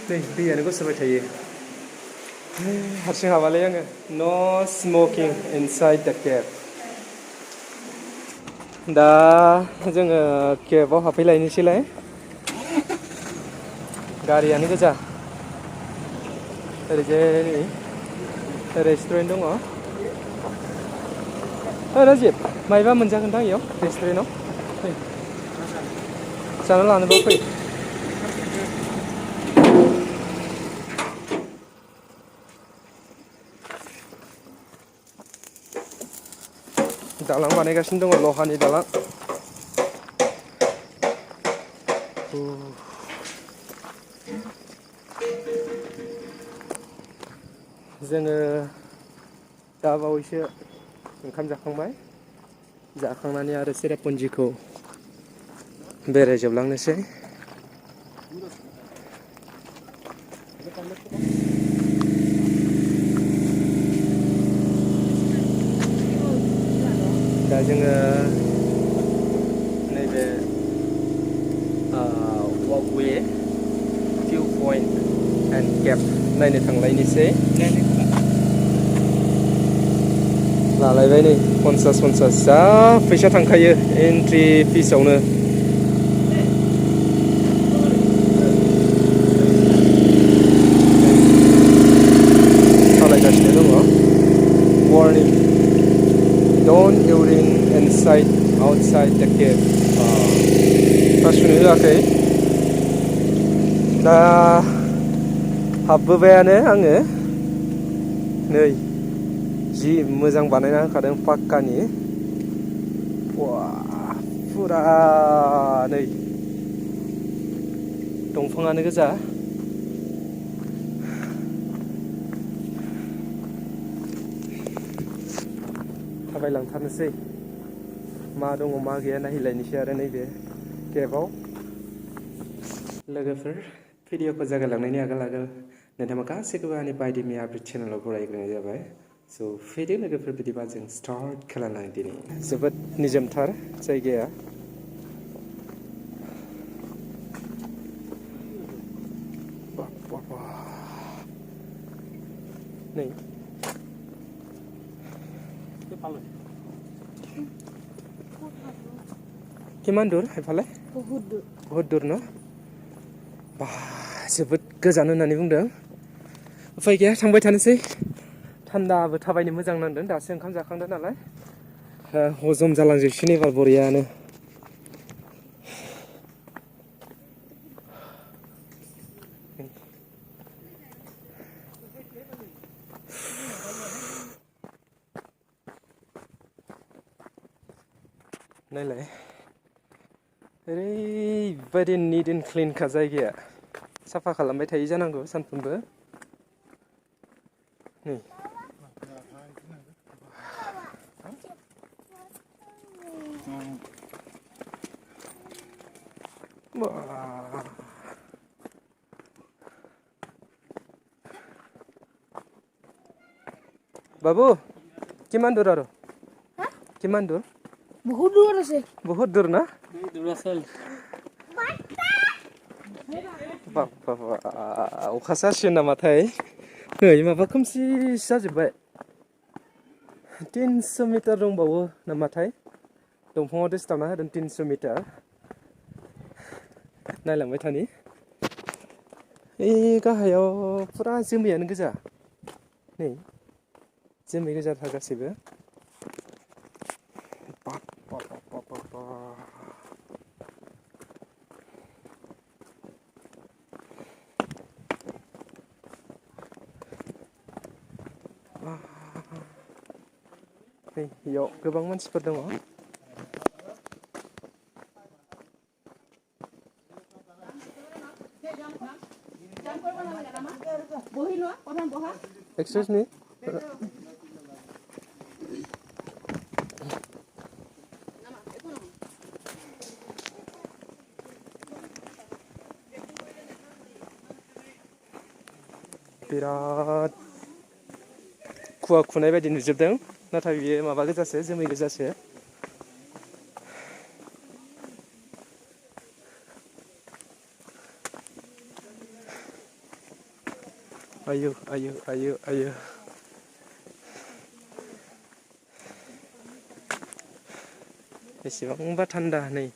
दै दैयानो गसरबाय थायो हारसिं हाबालाय आङो no smoking inside the cave दा जोङो केबाव हाबफैलायनोसैलाय गारियानो गोजा ओरैजाय नै रेस्टुरेन्ट दङ राजिब मायबा मोनजागोनदां इयाव रेस्टुरेन्टआव फै जाना लानोबा फै दालां बानायगासिनो दङ लहानि दालां जोङो दा बावैसो ओंखाम जाखांबाय जाखांनानै आरो चेरापुन्जिखौ बेरायजोबलांनोसै दा जोङो नैबे walkway view point and cave नायनो थांलायनोसै लालायबाय नै 50 जा फैसा थांखायो एन्ट्रि फिसआवनो सालायगासिनो दङ warning don't urine inside outside the cave सुनो होआखै दा हाबबोबायानो आङो नै जि मोजां बानायना होखादों पाक्कानि फुरा नै दंफाङानो गोजा थाबायलांथारनोसै मा दङ मा गैया नायहैलायनोसै आरो नैबे केबाव लोगोफोर भिडिअखौ जागायलांनायनि आगोल नोंथांमोन गासैखौबो आंनि बायदि मैया आपडेट चेनेलाव बरायग्रोनाय जाबाय स' फैदो लोगोफोर बिदिबा जों स्टार्ट खालामलांनि दिनै जोबोद निजोमथार जायगाया नै किमान दूर एफाले बहुत दूर न बा जोबोद गोजान होननानै बुंदों उफाय गैया थांबाय थानोसै थान्दाबो थाबायनो मोजां नांदों दासो ओंखाम जाखांदों नालाय हजम जालांजोबसिगोन एबार बरियानो नायलाय ओरैबायदि निट एन्ड क्लिनखा जायगाया साफा खालामबाय थायो जानांगौ सानफ्रोमबो नै बाबू किमान दूर आरो किमान दूर बहुत दूर আছে बहुत दूर ना दूर আছে बाबा अखासो हासिगोन नामाथाय नै माबा खोमसि जाजोब्बाय 300 मिटार दंबावो नामाथाय दंफाङाव दोसताबना होदों 300 मिटार नायलांबाय थानि गाहायाव फुरा जोमैयानो गोजा नै जोमै गोजाथार गासैबो नै बेयाव गोबां मानसिफोर दङ Excuse me. बिराद खुवा खुनाय बायदि नुजोबदों नाथाय बियो माबा गोजासो जोमै गोजासो आयु आयु आयु आयु बेसेबांबा थान्दा नै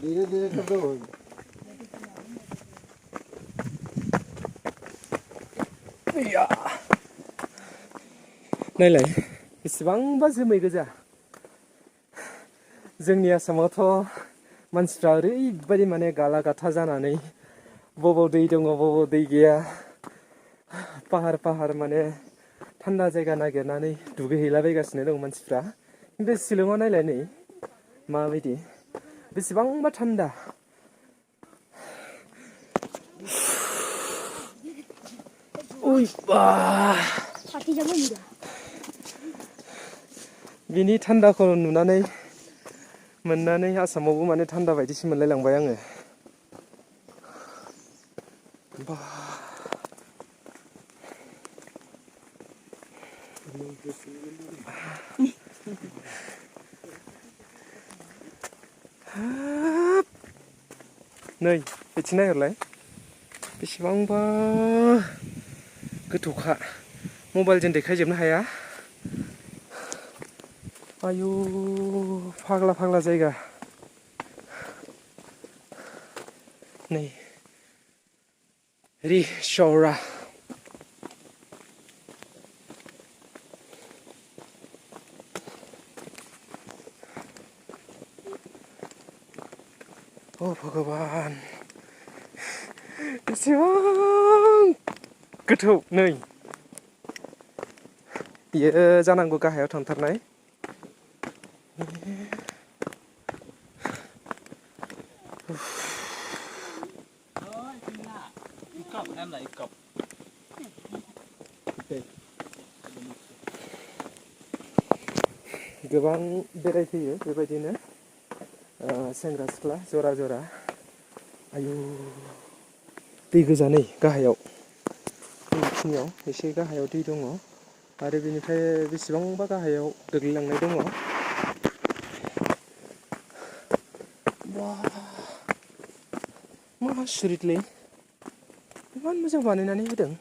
धीरे धीरे कर दो नायलाय बेसेबांबा जोमै गोजा जोंनि आसामावथ' मानसिफ्रा ओरैबायदि माने गाला गाथा जानानै बबाव दै दङ बबाव दै गैया पाहार पाहार माने थान्दा जायगा नागिरनानै दुगैहैलाबायगासिनो दं मानसिफ्रा खिन्थु शिलंआव नायलाय नै माबायदि बेसेबांबा थान्दा उइ बा बिनि थान्दाखौ नुनानै मोननानै आसामावबो माने थान्दा बायदिसो मोनलायलांबाय आङो बा हाब नै बिथिं नायहरलाय बेसेबांबा गोथौखा मबाइलजों देखायजोबनो हाया आयु फाग्ला फाग्ला जायगा नै रिसरा अ भगबान बेसेबां गोथौ नै बियो जानांगौ गाहायाव थांथारनाय गोबां बेरायफैयो बेबायदिनो सेंग्रा सिख्ला जरा जरा आयु दै गोजा नै गाहायाव बेखिनियाव एसे गाहायाव दै दङ आरो बेनिफ्राय बेसेबांबा गाहायाव गोग्लैलांनाय दङ मा सुरितलै इमान मोजां बानायनानै होदों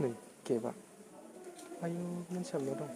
नै केबा आयु मोनसाबनायाव दं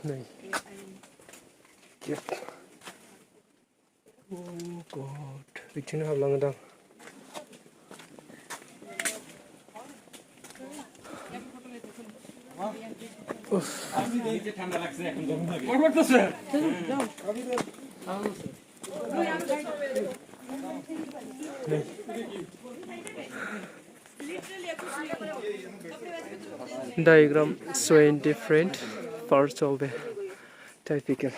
नै केब अ गड बिथिंनो हाबलाङोदां Diagram showing different parts of the typical.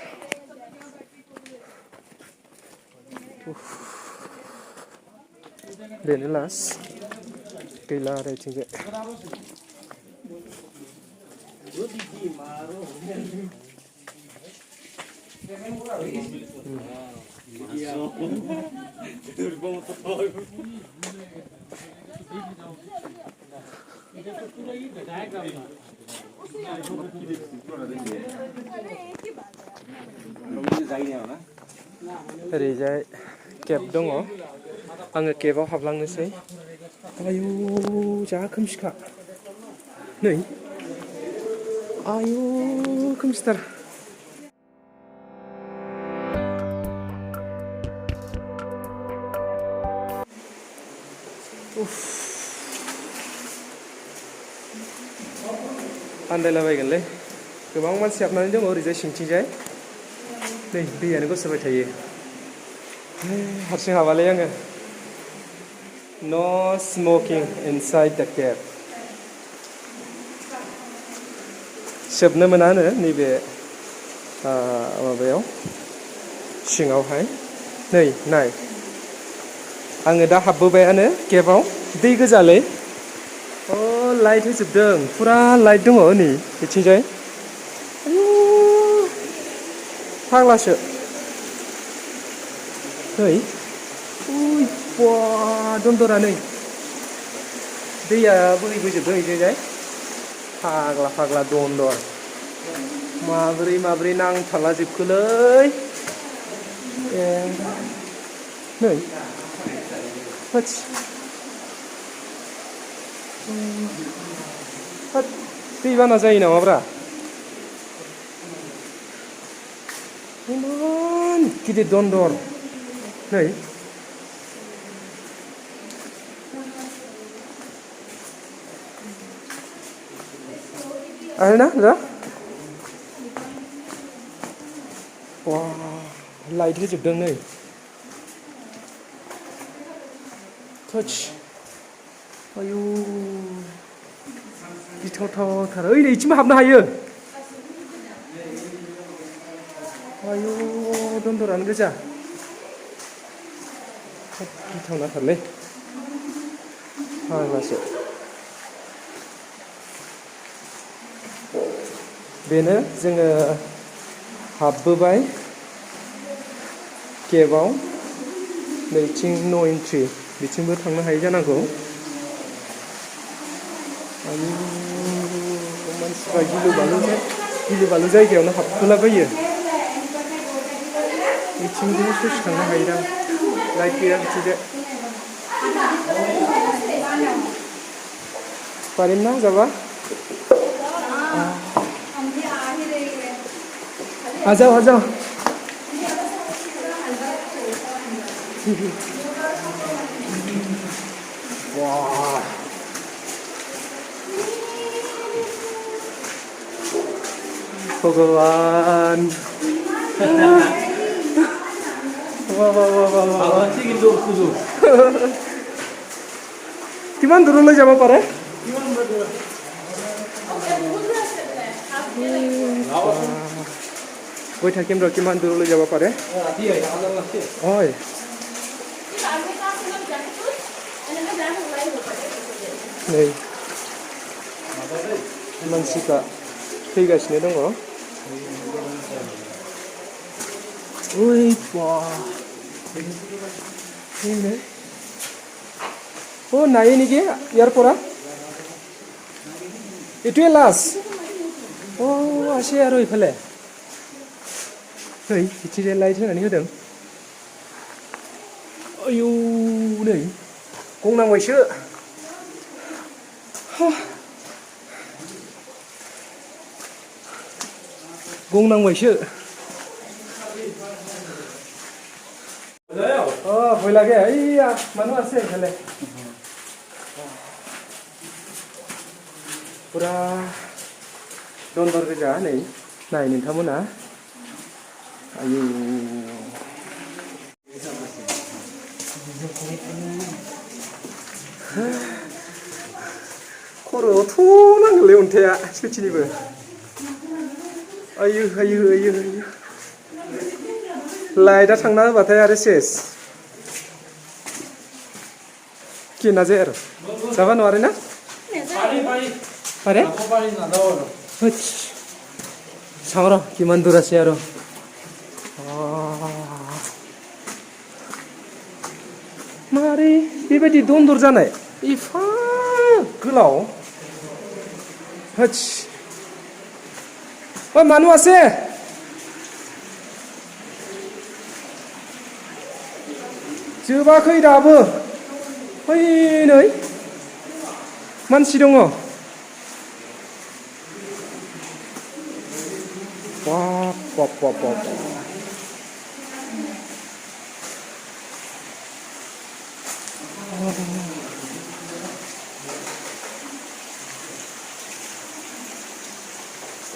Then last, gila writing it. ओरैजाय केब दङ आङो केबाव हाबलांनोसै आयु जा खोमसिखा नै आयु खोमसिथार आन्दायलाबायगोनलै गोबां मानसि हाबनानै दङ ओरैजाय सिंथिंजाय नै दैयानो गसरबाय थायो हारसिं हाबालै आङो No smoking inside the cave. सोबनो मोनानो नैबे माबायाव सिङावहाय नै नाय आङो दा हाबबोबायानो केभआव दै गोजालै लाइट होजोबदों फुरा लाइट दङ नै बिथिंजाय फाग्लासो नै उइ बा दन्दरा नै दैया बोहैबोजोबदों बिथिंजाय फाग्ला फाग्ला दन्दर माबोरै माबोरै नांथाला जोबखोलै ए नै होद होद दैबाना जायो नामाब्रा इमान गिदिर दन्दर नै आरोना दा वा लाइट होजोबदों नै थोस आयु गिथावथावथार ओइ नैथिंबो हाबनो हायो आयु दन्दरानो गोजा गिथावनाथारलै फाग्लासो बेनो जोङो हाबबोबाय केभआव नैथिं नो एन्ट्रि बिथिंबो थांनो हायो जानांगौ आयु मानसिफ्रा गिलु बालु जायगायावनो हाबखोलाबायो बिथिंजों ससे थांनो हायोदां लाइट गैया बिथिंजाय पारिम ना जाबा आ जाओ वाह भगवान কিমান দূৰলৈ যাব পাৰে গৈ থাকিম ৰ কিমান দূৰলৈ যাব পাৰে হয় नै मानसिफ्रा फैगासिनो दङ ओइ बा ও নাই নেকি ইয়াৰ পৰা এইটোৱে লাষ্ট আছে আৰু ইফালে नै बिथिंजाय लाइट होनानै होदों आयौ नै गंनांबायसो गंनांबायसो ভয় লাগে এইয়া মানুহ আছে এইফালে পুরা दन्दर गोजा नै नाय नोंथांमोना आयु खर'आव थ' नांगोनलै अन्थाइआ सैथिनिबो आयु आयु आयु आयु लाइटआ थांना होबाथाय आरो सेस কি নাজের যাবা নোৱাৰে না পাৰে চাওঁ ৰ কিমান দূৰ আছে আৰু मारै बेबायदि दन्दर जानाय एफा गोलाव মানুহ আছে जोबाखै दाबो ओइ नै मानसि दङ बाप बाप बाप बाप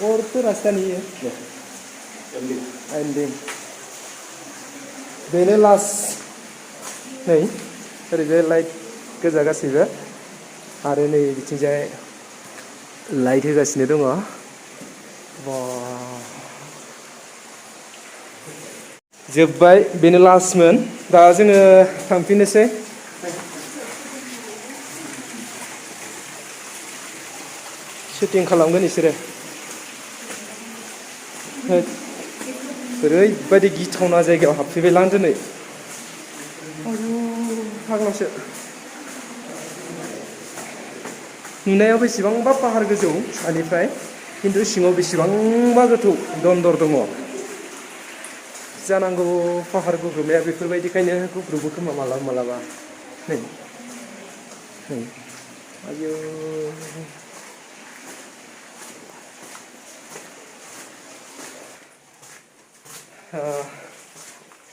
और तो रास्ता नहीं है एंडिंग बेनो लास्ट नै ओरैजाय लाइट गोजा गासैबो आरो नै बिथिंजाय लाइट होगासिनो दङ जोब्बाय बेनो लास्टमोन दा जोङो थांफिननोसै शुटिं खालामगोन बिसोरो ओरैबायदि गिथावना जायगायाव हाबफैबायलां दिनै आयु फाग्लासो नुनायाव बेसेबांबा पाहार गोजौ सानिफ्राय खिन्थु सिङाव बेसेबांबा गोथौ दन्दर दङ जानांगौ पाहार गुग्रुबनाया बेफोरबायदिखायनो गुग्रुबो खोमा मालाबा मालाबा नै आयु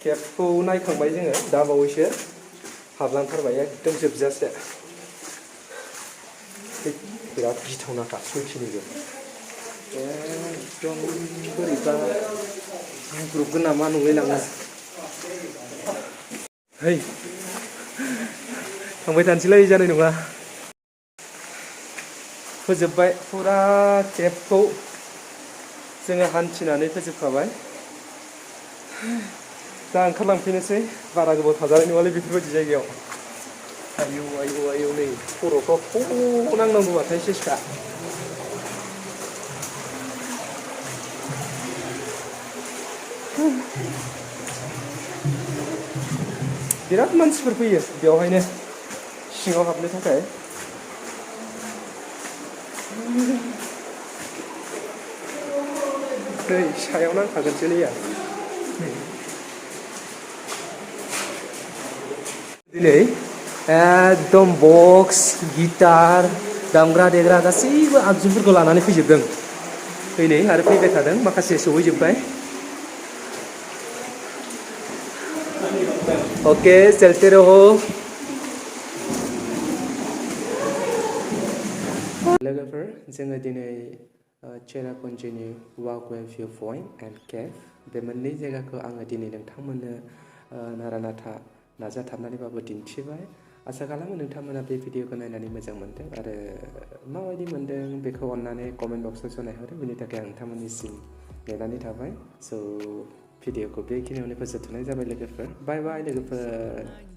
केबखौ नायखांबाय जोङो दा बावैसो हाबलांथारबाय एकदम जोबजासे बिराद गिथावनाखा सयथिनिबो एकदम बोरैबा गुग्रुबगोन नामा नंलायलाङो है थांबाय थानोसैलै जानाय नङा फोजोबबाय फुरा केबखौ जोङो हान्थिनानै फोजोबखाबाय दा ओंखारलांफिनोसै बारा गोबाव थाजानाय नङालै बेफोरबायदि जायगायाव आयौ आयौ आयौ नै खर'फ्राव थ' नांनांगौबाथाय सेसखा बिराद मानसिफोर फैयो बेवहायनो सिङाव हाबनो थाखाय नै सायाव नांखागोनसो नैया दिनै एकदम बक्स गिटार दामग्रा देग्रा गासैबो आगजुफोरखौ लानानै फैजोबदों फैनै आरो फैबाय थादों माखासे सहैजोब्बाय ओके चलते रहो लोगोफोर जोङो दिनै चेरापुन्जिनि walkway view point and cave बे मोननै जायगाखौ आङो दिनै नोंथांमोननो नारा-नाथा नाजाथाबनानैबाबो दिन्थिबाय आसा खालामो नोंथांमोना बे भिडिअखौ नायनानै मोजां मोनदों आरो माबायदि मोनदों बेखौ अन्नानै कमेन्ट बक्सआव जनायहरो बेनि थाखाय आं नोंथांमोननिसिम नेनानै थाबाय स' भिडिअखौ बेखिनियावनो फोजोबथ'नाय जाबाय लोगोफोर बाय बाय लोगोफोर